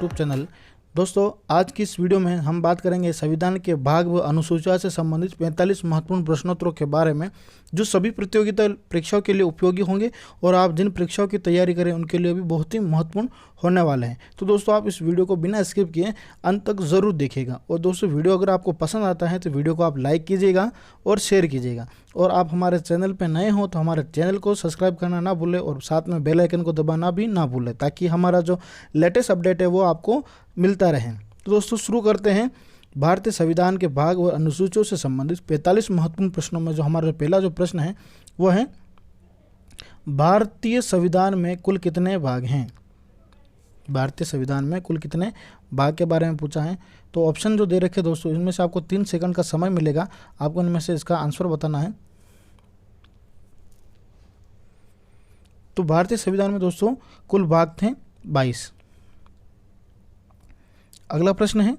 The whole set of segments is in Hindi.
YouTube channel. दोस्तों, आज की इस वीडियो में हम बात करेंगे संविधान के भाग व अनुसूचिया से संबंधित 45 महत्वपूर्ण प्रश्नोत्तरों के बारे में, जो सभी प्रतियोगिता परीक्षाओं के लिए उपयोगी होंगे और आप जिन परीक्षाओं की तैयारी करें उनके लिए भी बहुत ही महत्वपूर्ण होने वाले हैं। तो दोस्तों, आप इस वीडियो को बिना स्किप किए अंत तक ज़रूर देखिएगा। और दोस्तों, वीडियो अगर आपको पसंद आता है तो वीडियो को आप लाइक कीजिएगा और शेयर कीजिएगा। और आप हमारे चैनल पर नए हो तो हमारे चैनल को सब्सक्राइब करना ना भूलें और साथ में बेल आइकन को दबाना भी ना भूलें, ताकि हमारा जो लेटेस्ट अपडेट है वो आपको मिलता रहे। तो दोस्तों, शुरू करते हैं। भारतीय संविधान के भाग और अनुसूचियों से संबंधित 45 महत्वपूर्ण प्रश्नों में जो हमारा पहला जो प्रश्न है वो है, भारतीय संविधान में कुल कितने भाग हैं? भारतीय संविधान में कुल कितने भाग के बारे में पूछा है। तो ऑप्शन जो दे रखे दोस्तों, इनमें से आपको 3 सेकंड का समय मिलेगा, आपको इनमें से इसका आंसर बताना है। तो भारतीय संविधान में दोस्तों कुल भाग थे 22। अगला प्रश्न है,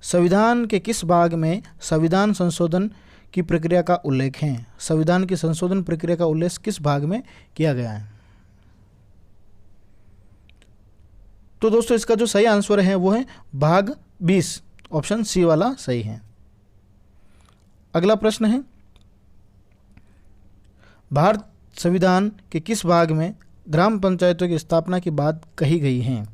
संविधान के किस भाग में संविधान संशोधन की प्रक्रिया का उल्लेख है? संविधान की संशोधन प्रक्रिया का उल्लेख किस भाग में किया गया है? तो दोस्तों, इसका जो सही आंसर है वो है भाग 20, ऑप्शन सी वाला सही है। अगला प्रश्न है, भारत संविधान के किस भाग में ग्राम पंचायतों की स्थापना की बात कही गई है?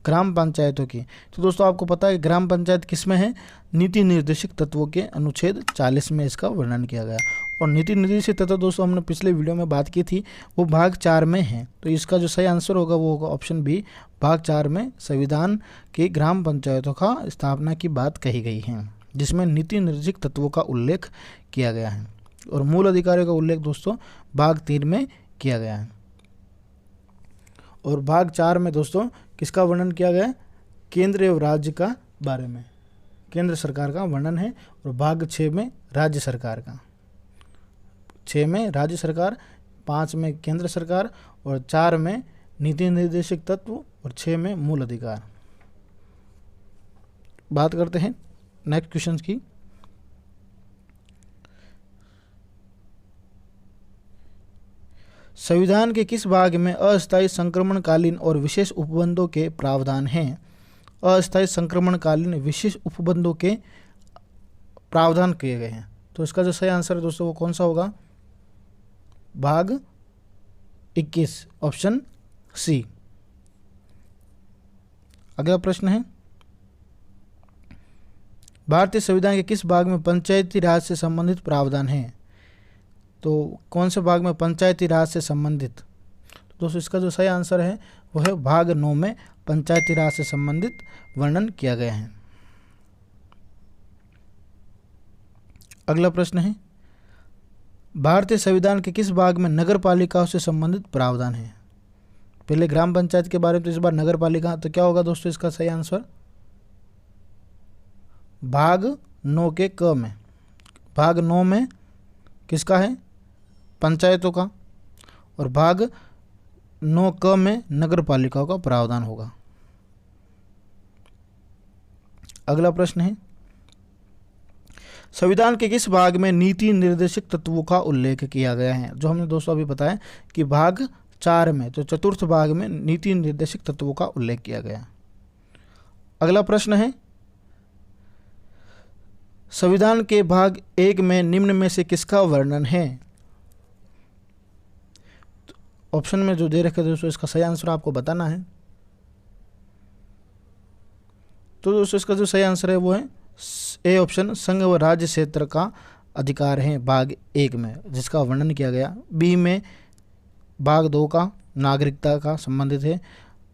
ग्राम पंचायतों की। तो दोस्तों, आपको पता है ग्राम पंचायत किस में है? नीति निर्देशक तत्वों के अनुच्छेद 40 में इसका वर्णन किया गया। और नीति निर्देशक तत्व दोस्तों हमने पिछले वीडियो में बात की थी, वो भाग 4 में है। तो इसका जो सही आंसर होगा वो होगा ऑप्शन बी, भाग 4 में संविधान के ग्राम पंचायतों का स्थापना की बात कही गई है, जिसमें नीति निर्देशक तत्वों का उल्लेख किया गया है। और मूल अधिकारों का उल्लेख दोस्तों भाग 3 में किया गया है। और भाग 4 में दोस्तों किसका वर्णन किया गया है? केंद्र एवं राज्य का बारे में, केंद्र सरकार का वर्णन है। और भाग 6 में राज्य सरकार का, 6 में राज्य सरकार, 5 में केंद्र सरकार और 4 में नीति निर्देशक तत्व और 6 में मूल अधिकार। बात करते हैं नेक्स्ट क्वेश्चन की। संविधान के किस भाग में अस्थायी संक्रमणकालीन और विशेष उपबंधों के प्रावधान हैं? अस्थायी संक्रमणकालीन विशेष उपबंधों के प्रावधान किए गए हैं। तो इसका जो सही आंसर है दोस्तों वो कौन सा होगा? भाग 21, ऑप्शन सी। अगला प्रश्न है, भारतीय संविधान के किस भाग में पंचायती राज से संबंधित प्रावधान है? तो कौन से भाग में पंचायती राज से संबंधित? तो दोस्तों, इसका जो सही आंसर है वो है भाग 9 में पंचायती राज से संबंधित वर्णन किया गया है। अगला प्रश्न है, भारतीय संविधान के किस भाग में नगर पालिकाओं से संबंधित प्रावधान है? पहले ग्राम पंचायत के बारे में, तो इस बार नगर पालिका। तो क्या होगा दोस्तों इसका सही आंसर? भाग 9 के क में। भाग 9 में किसका है? पंचायतों का। और भाग 9 क में नगर पालिकाओं का प्रावधान होगा। अगला प्रश्न है, संविधान के किस भाग में नीति निर्देशक तत्वों का उल्लेख किया गया है? जो हमने दोस्तों अभी बताया कि भाग 4 में, तो चतुर्थ भाग में नीति निर्देशक तत्वों का उल्लेख किया गया। अगला प्रश्न है, संविधान के भाग 1 में निम्न में से किसका वर्णन है? ऑप्शन में जो दे रखे दोस्तों इसका सही आंसर आपको बताना है। तो दोस्तों, इसका जो सही आंसर है वो है ए ऑप्शन, संघ व राज्य क्षेत्र का अधिकार है भाग 1 में, जिसका वर्णन किया गया। बी में भाग 2 का नागरिकता का संबंधित है।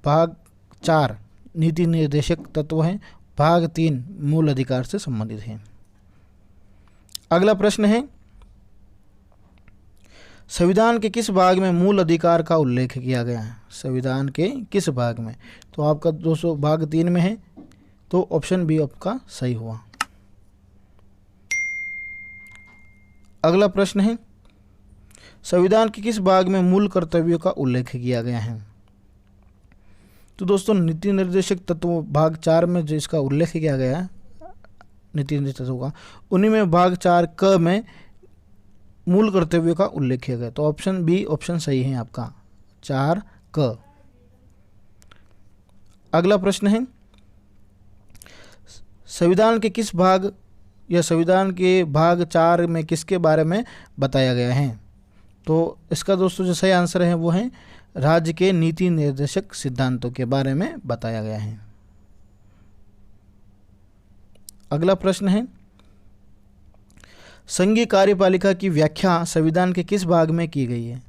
भाग 4 नीति निर्देशक तत्व है। भाग 3 मूल अधिकार से संबंधित है। अगला प्रश्न है, संविधान के किस भाग में मूल अधिकार का उल्लेख किया गया है? संविधान के किस भाग में? तो आपका दोस्तों भाग 3 में है, तो ऑप्शन बी आपका सही हुआ। अगला प्रश्न है, संविधान के किस भाग में मूल कर्तव्यों का उल्लेख किया गया है? तो दोस्तों नीति निर्देशक तत्व भाग 4 में जो इसका उल्लेख किया गया है नीति निर्देशक तत्वों का, उन्हीं में भाग 4 क में मूल कर्तव्यों का उल्लेख किया गया। तो ऑप्शन बी ऑप्शन सही है आपका। 4 क। अगला प्रश्न है, संविधान के किस भाग या संविधान के भाग 4 में किसके बारे में बताया गया है? तो इसका दोस्तों जो सही आंसर है वो है राज्य के नीति निर्देशक सिद्धांतों के बारे में बताया गया है। अगला प्रश्न है, संघीय कार्यपालिका की व्याख्या संविधान के किस भाग में की गई है?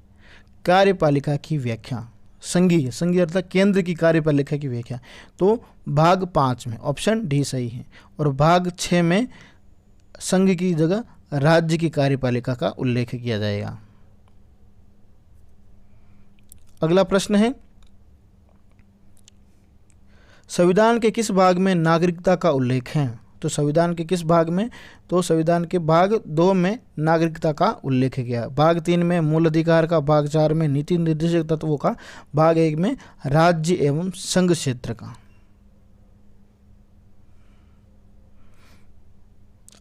कार्यपालिका की व्याख्या, संघीय अर्थात केंद्र की कार्यपालिका की व्याख्या, तो भाग 5 में, ऑप्शन डी सही है। और भाग 6 में संघ की जगह राज्य की कार्यपालिका का उल्लेख किया जाएगा। अगला प्रश्न है, संविधान के किस भाग में नागरिकता का उल्लेख है? तो संविधान के किस भाग में? तो संविधान के भाग 2 में नागरिकता का उल्लेख किया, भाग 3 में मूल अधिकार का, भाग 4 में नीति निर्देशक तत्वों का, भाग 1 में राज्य एवं संघ क्षेत्र का।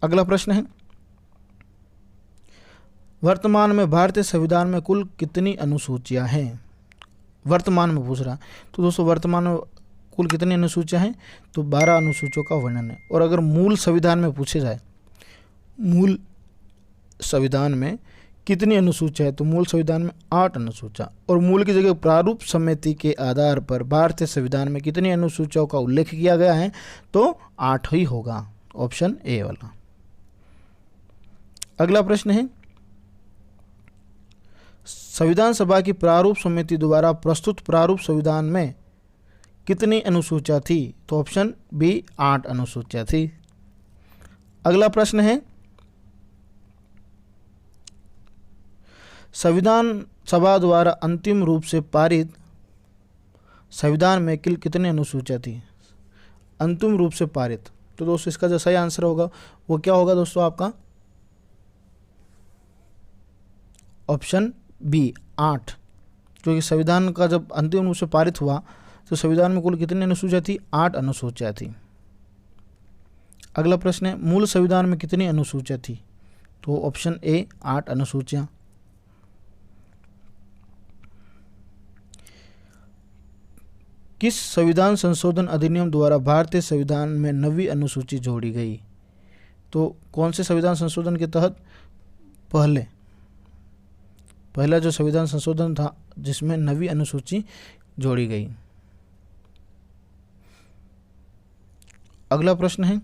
अगला प्रश्न है, वर्तमान में भारतीय संविधान में कुल कितनी अनुसूचियां हैं? वर्तमान में पूछ रहा, तो दोस्तों वर्तमान में कुल कितनी अनुसूचियां हैं? तो 12 अनुसूचियों का वर्णन है। और अगर मूल संविधान में पूछे जाए, मूल संविधान में कितनी अनुसूचियां है, तो मूल संविधान में 8 अनुसूचियां। और मूल की जगह प्रारूप समिति के आधार पर भारतीय संविधान में कितनी अनुसूचियों का उल्लेख किया गया है? तो 8 ही होगा, ऑप्शन ए वाला। अगला प्रश्न है, संविधान सभा की प्रारूप समिति द्वारा प्रस्तुत प्रारूप संविधान में कितनी अनुसूचियां थी? तो ऑप्शन बी 8 अनुसूचियां थी। अगला प्रश्न है, संविधान सभा द्वारा अंतिम रूप से पारित संविधान में कुल कितनी अनुसूचियां थी? अंतिम रूप से पारित, तो दोस्तों इसका जो सही आंसर होगा वो क्या होगा दोस्तों आपका? ऑप्शन बी 8, क्योंकि संविधान का जब अंतिम रूप से पारित हुआ तो संविधान में कुल कितनी अनुसूचियां थी? 8 अनुसूचियां थी। अगला प्रश्न है, मूल संविधान में कितनी अनुसूचियां थी? तो ऑप्शन ए 8 अनुसूचियां। किस संविधान संशोधन अधिनियम द्वारा भारतीय संविधान में नवी अनुसूची जोड़ी गई? तो कौन से संविधान संशोधन के तहत? पहला जो संविधान संशोधन था जिसमें नवी अनुसूची जोड़ी गई। अगला प्रश्न है,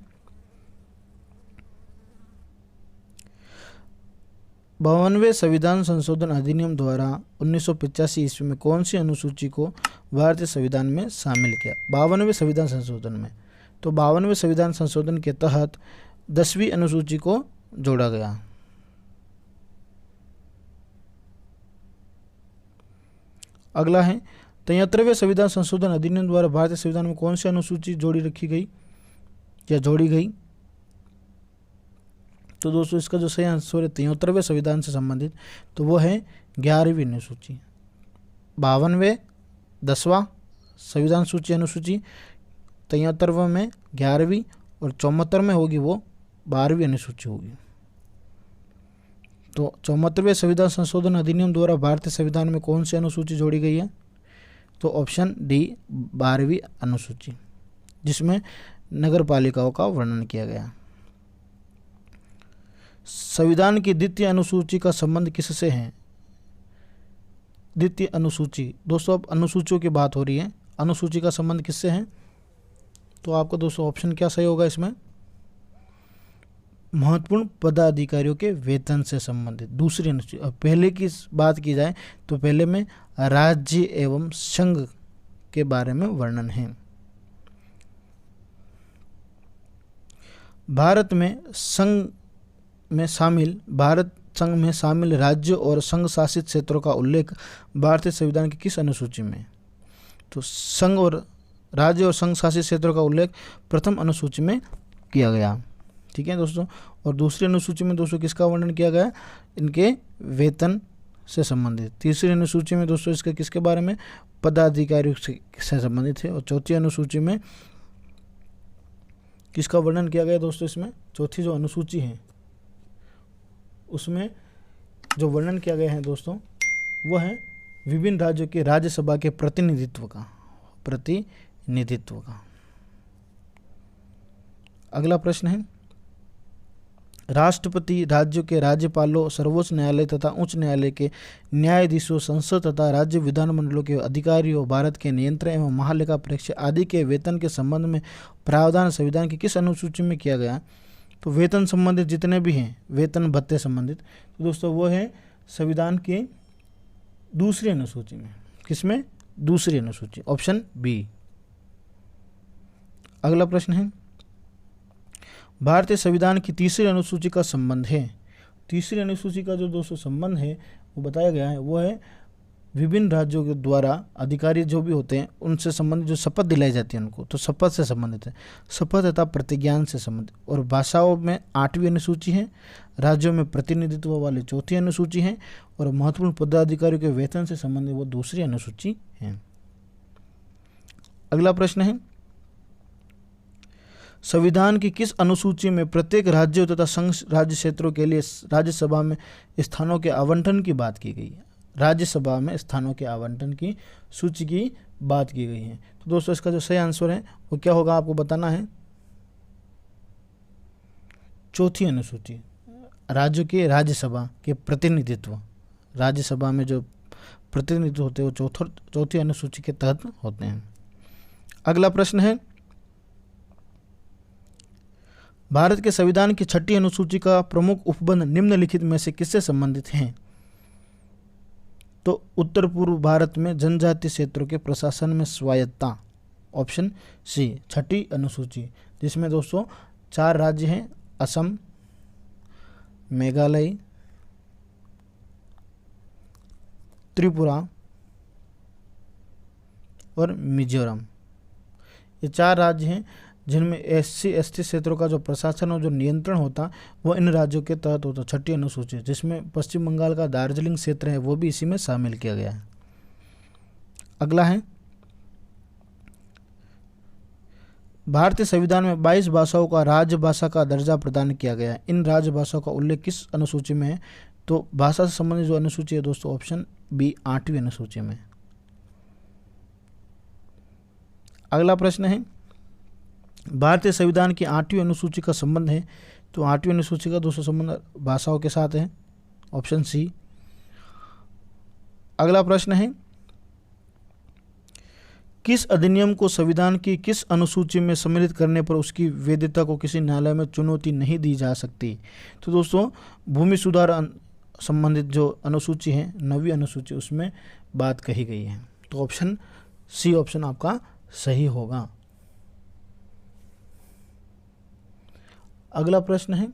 52वें संविधान संशोधन अधिनियम द्वारा 1985 ईस्वी में कौन सी अनुसूची को भारतीय संविधान में शामिल किया? 52वें संविधान संशोधन में, तो 52वें संविधान संशोधन के तहत 10वीं अनुसूची को जोड़ा गया। अगला है, 73वें संविधान संशोधन अधिनियम द्वारा भारतीय संविधान में कौन सी अनुसूची जोड़ी गई? तो दोस्तों इसका जो सही आंसर है 73वें संविधान से संबंधित, तो वो है 11वीं अनुसूची। 52वें 10वां संविधान सूची अनुसूची, 73वें में 11वीं और 74 में होगी वो 12वीं अनुसूची होगी। तो 74वें संविधान संशोधन अधिनियम द्वारा भारतीय संविधान में कौन सी अनुसूची जोड़ी गई है? तो ऑप्शन डी 12वीं अनुसूची, जिसमें नगर पालिकाओं का वर्णन किया गया। संविधान की द्वितीय अनुसूची का संबंध किससे है? द्वितीय अनुसूची, दोस्तों अब अनुसूचियों की बात हो रही है, अनुसूची का संबंध किससे है? तो आपका दोस्तों ऑप्शन क्या सही होगा इसमें? महत्वपूर्ण पदाधिकारियों के वेतन से संबंधित दूसरी अनुसूची। पहले की बात की जाए तो पहले में राज्य एवं संघ के बारे में वर्णन है। भारत संघ में शामिल राज्यों और संघ शासित क्षेत्रों का उल्लेख भारतीय संविधान की किस अनुसूची में? तो संघ और राज्य और संघ शासित क्षेत्रों का उल्लेख प्रथम अनुसूची में किया गया। ठीक है दोस्तों। और दूसरी अनुसूची में दोस्तों किसका वर्णन किया गया? इनके वेतन से संबंधित। तीसरी अनुसूची में दोस्तों इसके किसके बारे में? पदाधिकारियों से संबंधित है। और चौथी अनुसूची में किसका वर्णन किया गया दोस्तों? इसमें चौथी जो अनुसूची है उसमें जो वर्णन किया गया है दोस्तों वो है विभिन्न राज्यों के राज्यसभा के प्रतिनिधित्व का। अगला प्रश्न है, राष्ट्रपति राज्यों के राज्यपालों, सर्वोच्च न्यायालय तथा उच्च न्यायालय के न्यायाधीशों, संसद तथा राज्य विधानमंडलों के अधिकारियों, भारत के नियंत्रक एवं महालेखा परीक्षक आदि के वेतन के संबंध में प्रावधान संविधान की किस अनुसूची में किया गया? तो वेतन संबंधित जितने भी हैं, वेतन भत्ते संबंधित, तो दोस्तों वो है संविधान के दूसरी अनुसूची में। किसमें? दूसरी अनुसूची, ऑप्शन बी। अगला प्रश्न है, भारतीय संविधान की तीसरी अनुसूची का संबंध है। तीसरी अनुसूची का जो दोस्तों संबंध है वो बताया गया है, वो है विभिन्न राज्यों के द्वारा अधिकारी जो भी होते हैं उनसे संबंधित जो शपथ दिलाई जाती है उनको, तो शपथ से संबंधित है, शपथ तथा प्रतिज्ञान से संबंधित। और भाषाओं में 8वीं अनुसूची है, राज्यों में प्रतिनिधित्व वाली 4थी अनुसूची है, और महत्वपूर्ण पदाधिकारियों के वेतन से संबंधित वो दूसरी अनुसूची है। अगला प्रश्न है, संविधान की किस अनुसूची में प्रत्येक राज्यों तथा संघ राज्य क्षेत्रों के लिए राज्यसभा में स्थानों के आवंटन की बात की गई है? राज्यसभा में स्थानों के आवंटन की सूची की बात की गई है। तो दोस्तों इसका जो सही आंसर है वो क्या होगा, आपको बताना है, 4थी अनुसूची, राज्यों के राज्यसभा के प्रतिनिधित्व, राज्यसभा में जो प्रतिनिधित्व होते हैं वो 4थी अनुसूची के तहत होते हैं। अगला प्रश्न है, भारत के संविधान की 6ठी अनुसूची का प्रमुख उपबंध निम्नलिखित में से किससे संबंधित है? तो उत्तर पूर्व भारत में जनजातीय क्षेत्रों के प्रशासन में स्वायत्तता, ऑप्शन सी, 6ठी अनुसूची, जिसमें दोस्तों 4 राज्य हैं, असम, मेघालय, त्रिपुरा और मिजोरम। ये 4 राज्य हैं जिनमें SC ST क्षेत्रों का जो प्रशासन और जो नियंत्रण होता वो इन राज्यों के तहत होता। 6ठी अनुसूची, जिसमें पश्चिम बंगाल का दार्जिलिंग क्षेत्र है वो भी इसी में शामिल किया गया है। अगला है, भारतीय संविधान में 22 भाषाओं का राजभाषा का दर्जा प्रदान किया गया है। इन राजभाषाओं का उल्लेख किस अनुसूची में है? तो भाषा से संबंधित जो अनुसूची है दोस्तों, ऑप्शन बी, 8वीं अनुसूची में। अगला प्रश्न है, भारतीय संविधान की 8वीं अनुसूची का संबंध है। तो 8वीं अनुसूची का दोस्तों संबंध भाषाओं के साथ है, ऑप्शन सी। अगला प्रश्न है, किस अधिनियम को संविधान की किस अनुसूची में सम्मिलित करने पर उसकी वैधता को किसी न्यायालय में चुनौती नहीं दी जा सकती? तो दोस्तों भूमि सुधार संबंधित जो अनुसूची है, 9वीं अनुसूची, उसमें बात कही गई है। तो ऑप्शन सी, ऑप्शन आपका सही होगा। अगला प्रश्न है,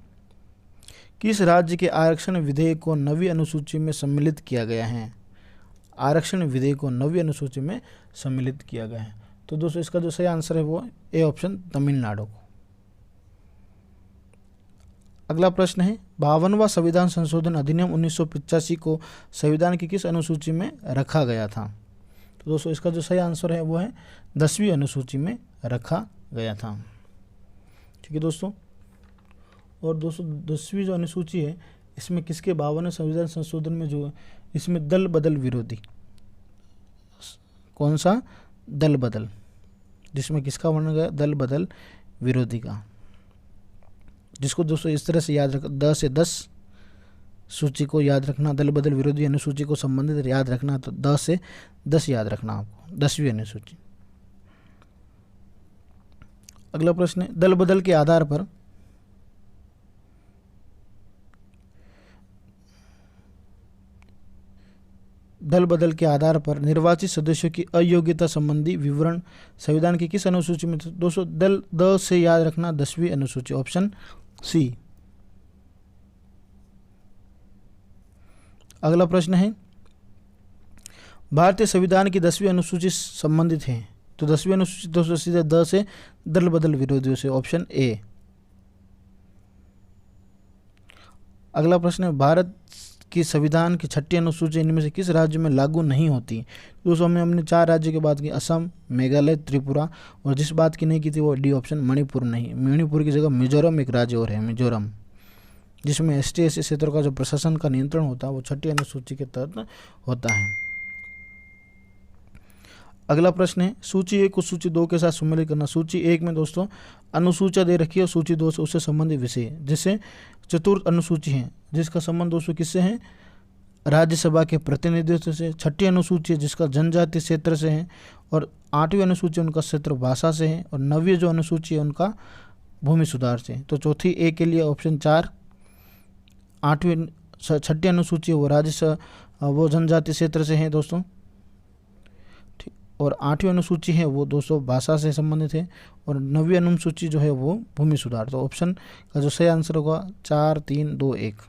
किस राज्य के आरक्षण विधेयक को 9वीं अनुसूची में सम्मिलित किया गया है? आरक्षण विधेयक को 9वीं अनुसूची में सम्मिलित किया गया है। तो दोस्तों इसका जो सही आंसर है वो ए, ऑप्शन, तमिलनाडु को। अगला प्रश्न है, 52वां संविधान संशोधन अधिनियम 1985 को संविधान की किस अनुसूची में रखा गया था? तो दोस्तों इसका जो सही आंसर है वो है 10वीं अनुसूची में रखा गया था। ठीक है दोस्तों। और दोस्तों 10वीं जो अनुसूची है इसमें किसके 52वें संविधान संशोधन में जो है इसमें दल बदल विरोधी, कौन सा? दल बदल, जिसमें किसका वर्णन गया? दल बदल विरोधी का, जिसको दोस्तों इस तरह से याद रख, 10 से 10 सूची को याद रखना, दल बदल विरोधी अनुसूची को संबंधित याद रखना, तो 10 से 10 याद रखना आपको, 10वीं अनुसूची। अगला प्रश्न है, दल बदल के आधार पर निर्वाचित सदस्यों की अयोग्यता संबंधी विवरण संविधान की किस अनुसूची में? दोस्तों दल द से याद रखना, 10वीं अनुसूची, ऑप्शन सी। अगला प्रश्न है, भारतीय संविधान की 10वीं अनुसूची संबंधित है। तो 10वीं अनुसूची दोस्तों सीधे द से दल बदल विरोधियों से, ऑप्शन ए। अगला प्रश्न है, भारत की संविधान की 6ठी अनुसूची इनमें से किस राज्य में लागू नहीं होती? दोस्तों हमने 4 राज्यों की बात की, असम, मेघालय, त्रिपुरा, और जिस बात की नहीं की थी वो डी, ऑप्शन, मणिपुर नहीं। मणिपुर की जगह मिजोरम एक राज्य और है, मिजोरम, जिसमें ST SC क्षेत्रों का जो प्रशासन का नियंत्रण होता है वो 6ठी अनुसूची के तहत होता है। अगला प्रश्न है सूची 1 को सूची 2 के साथ सम्मिलित करना। सूची 1 में दोस्तों अनुसूचियाँ दे रखी है और सूची 2 से उससे संबंधित विषय, जैसे चतुर्थ अनुसूची है जिसका संबंध दोस्तों किससे है, राज्यसभा के प्रतिनिधित्व से। छठी अनुसूची है जिसका जनजातीय क्षेत्र से है, और 8वीं अनुसूची उनका क्षेत्र भाषा से है, और 9वीं जो अनुसूची है उनका भूमि सुधार से। तो चौथी ए के लिए ऑप्शन 4। छठी अनुसूची है वो जनजातीय क्षेत्र से है दोस्तों, ठीक। और 8वीं अनुसूची है वो दोस्तों भाषा से संबंधित है, और 9वीं अनुसूची जो है वो भूमि सुधार। तो ऑप्शन का जो सही आंसर होगा 4, 3, 2, 1।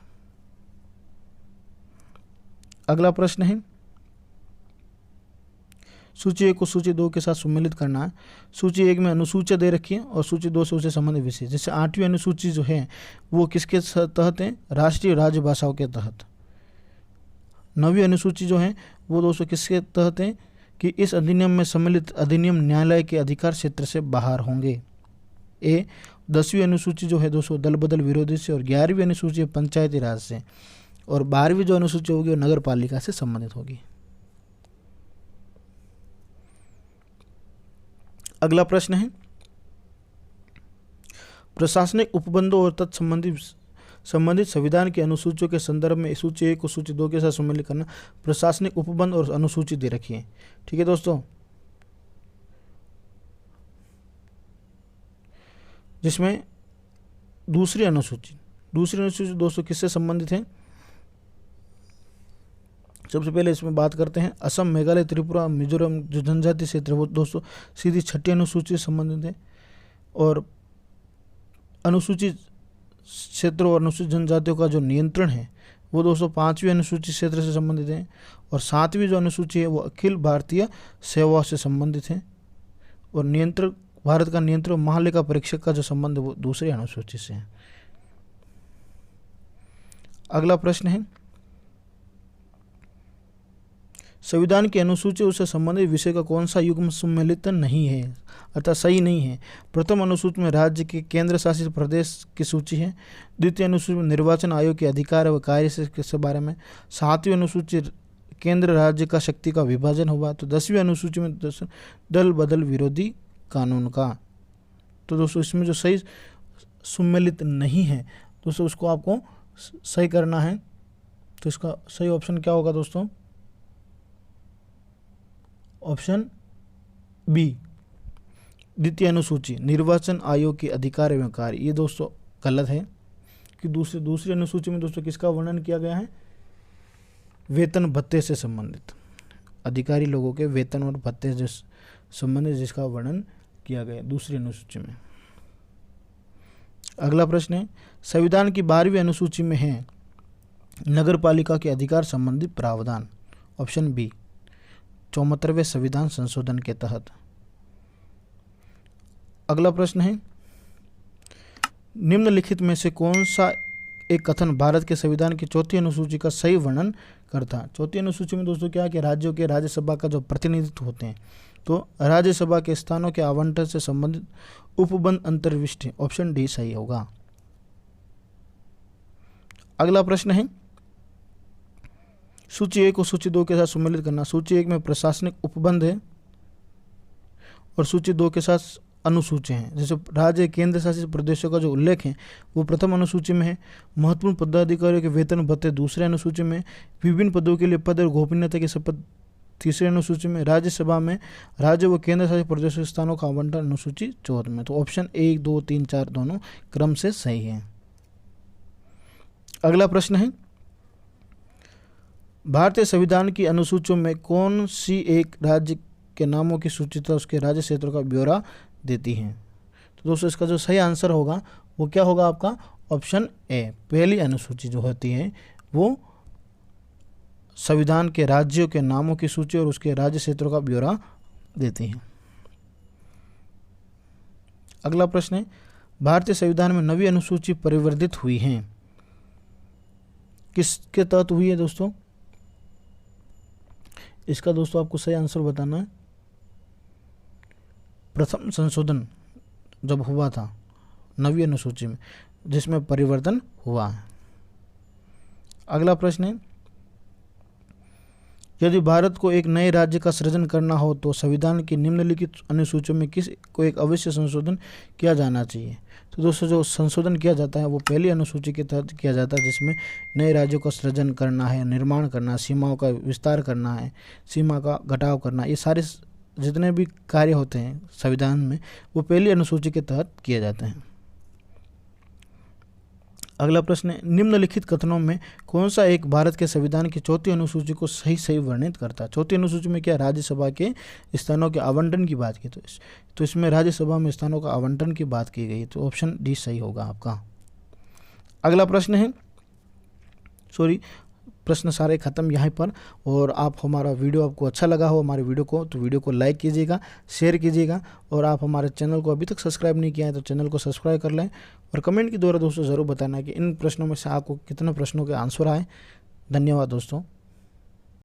अगला प्रश्न है सूची 1 को सूची 2 के साथ सम्मिलित करना है। सूची 1 में अनुसूचियाँ दे रखी है और सूची 2 से उससे संबंधित विषय, जैसे 8वीं अनुसूची जो है वो किसके तहत है, राष्ट्रीय राजभाषाओं के तहत। 9वीं अनुसूची जो है वो दोस्तों किसके तहत है कि इस अधिनियम में सम्मिलित अधिनियम न्यायालय के अधिकार क्षेत्र से बाहर होंगे। 10वीं अनुसूची जो है दोस्तों दल बदल विरोधी से, और 11वीं अनुसूची पंचायती राज से, और 12वीं जो अनुसूची होगी वो नगर पालिका से संबंधित होगी। अगला प्रश्न है प्रशासनिक उपबंधों और संबंधित संविधान की अनुसूचियों के संदर्भ में सूची 1 को सूची 2 के साथ सम्मिलित करना। प्रशासनिक उपबंध और अनुसूची दे रखी है, ठीक है दोस्तों, जिसमें दूसरी अनुसूची दोस्तों किससे संबंधित है। सबसे पहले इसमें बात करते हैं असम, मेघालय, त्रिपुरा, मिजोरम जो जनजातीय क्षेत्र है वो दोस्तों सीधी छठी अनुसूची से संबंधित है, और अनुसूचित क्षेत्रों और अनुसूचित जनजातियों का जो नियंत्रण है वो दोस्तों 5वीं अनुसूचित क्षेत्र से संबंधित है, और 7वीं जो अनुसूची है वो अखिल भारतीय सेवा से संबंधित है, और भारत का नियंत्रण महालेखा परीक्षक का जो संबंध है वो दूसरी अनुसूची से है। अगला प्रश्न है संविधान की अनुसूची से संबंधित विषय का कौन सा युग्म सम्मिलित नहीं है, अर्थात सही नहीं है। प्रथम अनुसूची में राज्य के केंद्र शासित प्रदेश की सूची है। द्वितीय अनुसूची में निर्वाचन आयोग के अधिकार व कार्य से बारे में। 7वीं अनुसूची केंद्र राज्य का शक्ति का विभाजन हुआ। तो 10वीं अनुसूची में दल बदल विरोधी कानून का। तो दोस्तों इसमें जो सही सम्मिलित नहीं है दोस्तों उसको आपको सही करना है। तो इसका सही ऑप्शन क्या होगा दोस्तों, ऑप्शन बी द्वितीय अनुसूची निर्वाचन आयोग के अधिकार एवं कार्य। ये दोस्तों गलत है कि दूसरी अनुसूची में दोस्तों किसका वर्णन किया गया है, वेतन भत्ते से संबंधित, अधिकारी लोगों के वेतन और भत्ते से संबंधित जिसका वर्णन किया गया दूसरी अनुसूची में। अगला प्रश्न है संविधान की 12वीं अनुसूची में है नगर पालिका के अधिकार संबंधी प्रावधान। ऑप्शन बी 74वें संविधान संशोधन के तहत। अगला प्रश्न है निम्नलिखित में से कौन सा एक कथन भारत के संविधान की 4थी अनुसूची का सही वर्णन करता है। 4थी अनुसूची में दोस्तों क्या है कि राज्यों के राज्यसभा का जो प्रतिनिधित्व होते हैं, तो राज्यसभा के स्थानों के आवंटन से संबंधित उपबंध अंतर्विष्ट है। ऑप्शन डी सही होगा। अगला प्रश्न है सूची 1 को सूची 2 के साथ सम्मिलित करना। सूची 1 में प्रशासनिक उपबंध है और सूची 2 के साथ अनुसूची हैं। जैसे राज्य केंद्र शासित प्रदेशों का जो उल्लेख है वो प्रथम अनुसूची में है। महत्वपूर्ण पदाधिकारियों के वेतन भत्ते दूसरे अनुसूची में। विभिन्न पदों के लिए पद और गोपनीयता की शपथ तीसरे अनुसूची में। राज्यसभा में राज्य व केंद्र शासित प्रदेशों के स्थानों का आवंटन अनुसूची 14 में। तो ऑप्शन 1, 2, 3, 4 दोनों क्रम से सही है। अगला प्रश्न है भारतीय संविधान की अनुसूचियों में कौन सी एक राज्य के नामों की सूची तथा उसके राज्य क्षेत्रों का ब्यौरा देती हैं। तो दोस्तों इसका जो सही आंसर होगा वो क्या होगा आपका, ऑप्शन ए। पहली अनुसूची जो होती है वो संविधान के राज्यों के नामों की सूची और उसके राज्य क्षेत्रों का ब्यौरा देती है। अगला प्रश्न है भारतीय संविधान में 9वीं अनुसूची परिवर्तित हुई है, किसके तहत हुई है दोस्तों। इसका दोस्तों आपको सही आंसर बताना है। प्रथम संशोधन जब हुआ था 9वीं अनुसूची में जिसमें परिवर्तन हुआ है। अगला प्रश्न है यदि भारत को एक नए राज्य का सृजन करना हो तो संविधान की निम्नलिखित अनुसूचियों में किस को एक अवश्य संशोधन किया जाना चाहिए। तो दोस्तों जो संशोधन किया जाता है वो पहली अनुसूची के तहत किया जाता है, जिसमें नए राज्यों का सृजन करना है, निर्माण करना, सीमाओं का विस्तार करना है, सीमा का घटाव करना, ये सारे जितने भी कार्य होते हैं संविधान में वो पहली अनुसूची के तहत किए जाते हैं। अगला प्रश्न है, निम्नलिखित कथनों में कौन सा एक भारत के संविधान की चौथी अनुसूची को सही सही वर्णित करता है। चौथी अनुसूची में क्या राज्यसभा के स्थानों के आवंटन की बात की, तो इसमें राज्यसभा में स्थानों का आवंटन की बात की गई, तो ऑप्शन डी सही होगा आपका। अगला प्रश्न है, प्रश्न सारे खत्म यहाँ पर। और आप हमारा वीडियो आपको अच्छा लगा हो हमारे वीडियो को, तो वीडियो को लाइक कीजिएगा, शेयर कीजिएगा, और आप हमारे चैनल को अभी तक सब्सक्राइब नहीं किया है तो चैनल को सब्सक्राइब कर लें, और कमेंट के द्वारा दोस्तों ज़रूर बताना कि इन प्रश्नों में से आपको कितने प्रश्नों के आंसर आए। धन्यवाद दोस्तों।